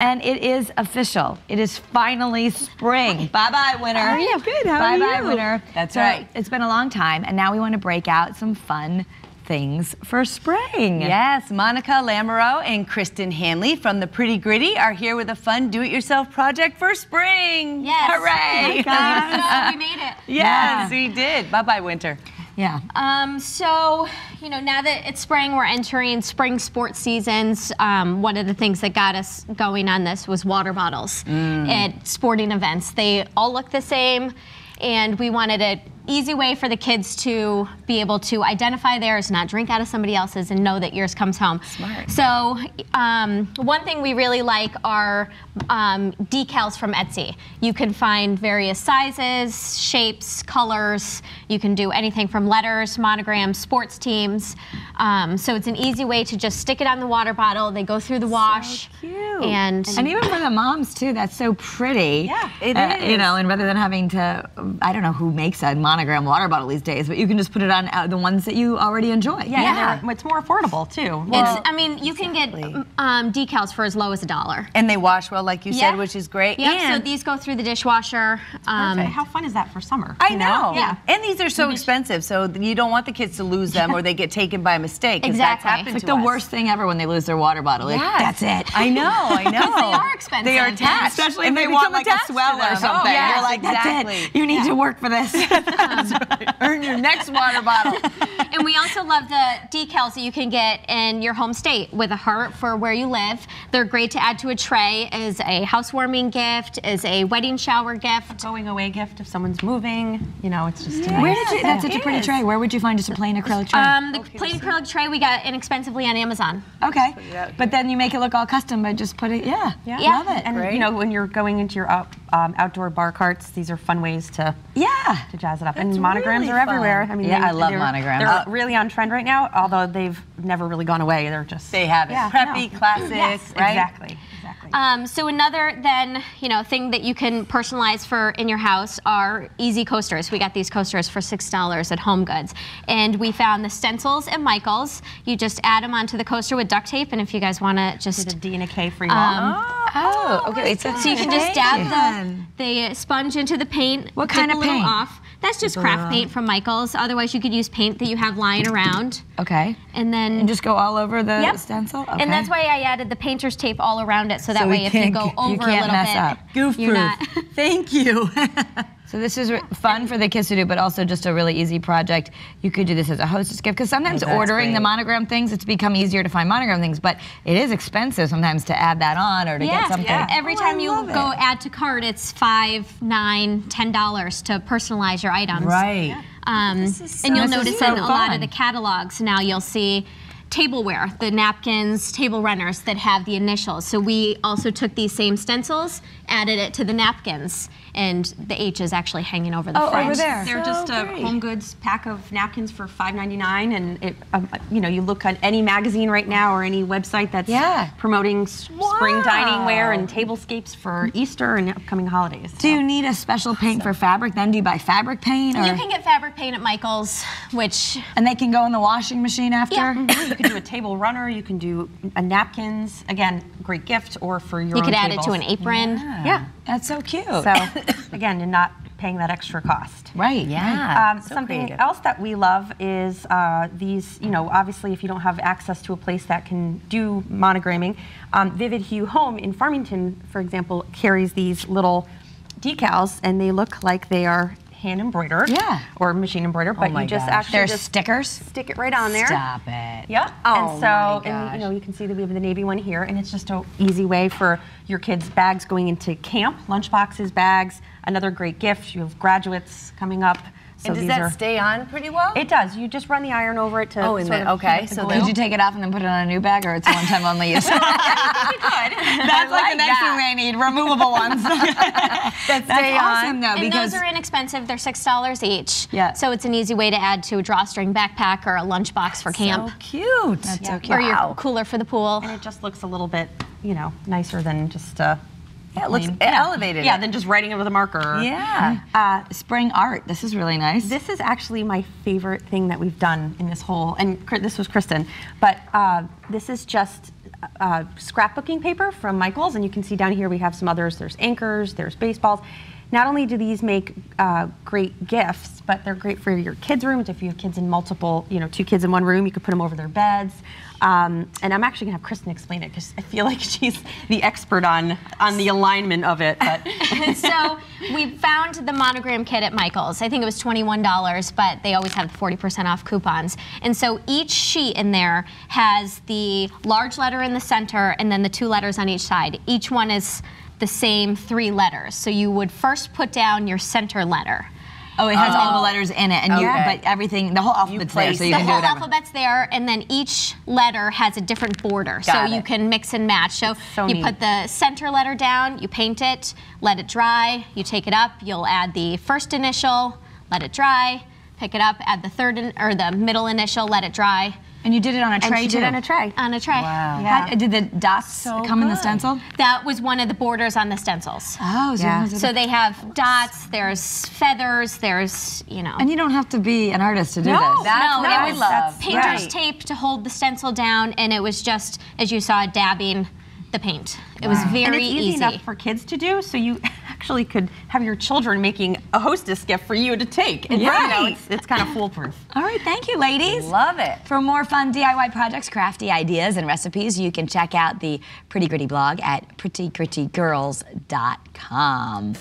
And it is official. It is finally spring. Bye-bye, winter. How are you? Good, how are you? Bye-bye, winter. That's right. It's been a long time, and now we want to break out some fun things for spring. Yes, Monica Lamoureux and Kristen Hanley from the Pretty Gritty are here with a fun do-it-yourself project for spring. Yes. Hooray! So we made it. Yes, we did. Bye-bye, winter. Yeah. So, you know, now that it's spring, we're entering spring sports seasons. One of the things that got us going on this was water bottles at sporting events. They all look the same, and we wanted an easy way for the kids to be able to identify theirs, not drink out of somebody else's, and know that yours comes home. Smart. So one thing we really like are decals from Etsy. You can find various sizes, shapes, colors. You can do anything from letters, monograms, sports teams. So it's an easy way to just stick it on the water bottle. They go through the wash. So cute. And even for the moms too, that's so pretty. Yeah, it is. You know, and rather than having to, I don't know who makes a monogram water bottle these days, but you can just put it on the ones that you already enjoy. Yeah, and it's more affordable too. Well, I mean, you can get decals for as low as $1. And they wash well, like you said, which is great. Yeah, and so these go through the dishwasher. How fun is that for summer? I know. Yeah. And these are so expensive, so you don't want the kids to lose them or they get taken by mistake. Exactly. That's happened It's like the worst thing ever when they lose their water bottle. Like, that's it. I know, I know. They are expensive. They are attached. Especially and if they they want become like a swell or something. Yes, You're like, that's exactly. it. You need to work for this. Earn your next water bottle. And we also love the decals that you can get in your home state with a heart for where you live. They're great to add to a tray as a housewarming gift, as a wedding shower gift. Going away gift if someone's moving. You know, it's just Where did you? That's such a pretty tray. Where would you find just a plain acrylic tray? The plain acrylic tray we got inexpensively on Amazon. Okay, but then you make it look all custom by just putting love it. And you know, when you're going into your outdoor bar carts, these are fun ways to jazz it up. And monograms really are everywhere. fun. I mean, I love monograms. They're really on trend right now, although they've never really gone away. They're just They have it. Preppy, classic, right? Exactly. So another thing that you can personalize for in your house are easy coasters. We got these coasters for $6 at Home Goods, and we found the stencils at Michael's. You just add them onto the coaster with duct tape, and if you guys want to just a D and a K free wall. Okay. So you can just dab the sponge into the paint. What kind of paint? Off. That's just craft paint from Michael's. Otherwise, you could use paint that you have lying around. Okay. And then just go all over the stencil. Okay. And that's why I added the painter's tape all around it, so that way if you go over a little bit, Goof-proof. not. Thank you. So this is fun for the kids to do, but also just a really easy project. You could do this as a hostess gift, because sometimes ordering the monogram things, it's become easier to find monogram things, but it is expensive sometimes to add that on or to get something. Every time you go add to cart, it's $5, $9, $10 to personalize your items. Right. And you'll notice in a lot of the catalogs now, you'll see tableware, the napkins, table runners that have the initials. So we also took these same stencils, added it to the napkins, and the H is actually hanging over the front. Over there. They're just a Home Goods pack of napkins for $5.99, and it, you know, you look at any magazine right now or any website that's promoting spring dining wear and tablescapes for Easter and upcoming holidays. Do you need a special paint for fabric? Then do you buy fabric paint? Or? You can get fabric paint at Michael's, which they can go in the washing machine after. Yeah. You can do a table runner. You can do napkins. Again, great gift, or for your you own could add tables. it to an apron. Yeah. That's so cute. So again, and not paying that extra cost. Right. Yeah. Something else that we love is these, you know, obviously if you don't have access to a place that can do monogramming, Vivid Hue Home in Farmington, for example, carries these little decals, and they look like they are hand embroidered or machine embroidered, but you just actually just stickers. Stick it right on there. Stop it. Yep. Oh and so, and you know, you can see that we have the navy one here, and it's just an easy way for your kids' bags going into camp, lunch boxes, bags. Another great gift. You have graduates coming up. So and does that stay on pretty well? It does. You just run the iron over it to okay. So did you take it off and then put it on a new bag, or it's a one-time only use? That's like the next thing they need, removable ones. That's awesome, though. And those are inexpensive. They're $6 each. Yeah. So it's an easy way to add to a drawstring backpack or a lunchbox for camp. So cute. That's so cute. Or your cooler for the pool. And it just looks a little bit, you know, nicer than just it looks elevated. Yeah, than just writing it with a marker. Yeah. Spring art. This is really nice. This is actually my favorite thing that we've done in this whole, and this was Kristen, but this is just scrapbooking paper from Michaels, and you can see down here we have some others. There's anchors, there's baseballs. Not only do these make great gifts, but they're great for your kids' rooms. If you have kids in multiple, 2 kids in one room, you could put them over their beds. And I'm actually gonna have Kristen explain it because I feel like she's the expert on the alignment of it. But. So we found the Monogram kit at Michaels. I think it was $21, but they always have 40% off coupons. And so each sheet in there has the large letter in the center and then the 2 letters on each side. Each one is the same 3 letters. So you would first put down your center letter. Oh, it has all the letters in it, and but everything, the whole alphabet's there, so you can do whatever. The whole alphabet's there, and then each letter has a different border, so you can mix and match. So you put the center letter down, you paint it, let it dry, you take it up, you'll add the first initial, let it dry, pick it up, add the the middle initial, let it dry. And you did it on a tray, too? did it on a tray. On a tray. Wow. Yeah. Did the dots come in the stencil? That was one of the borders on the stencils. Oh, So they have dots, there's feathers, there's, And you don't have to be an artist to do this. No, it was love. painter's tape to hold the stencil down, and it was just, as you saw, dabbing the paint. It was very and it's easy enough for kids to do, so you actually could have your children making a hostess gift for you to take. And it's kind of foolproof. All right, thank you, ladies. Love it. For more fun DIY projects, crafty ideas, and recipes, you can check out the Pretty Gritty blog at prettygrittygirls.com.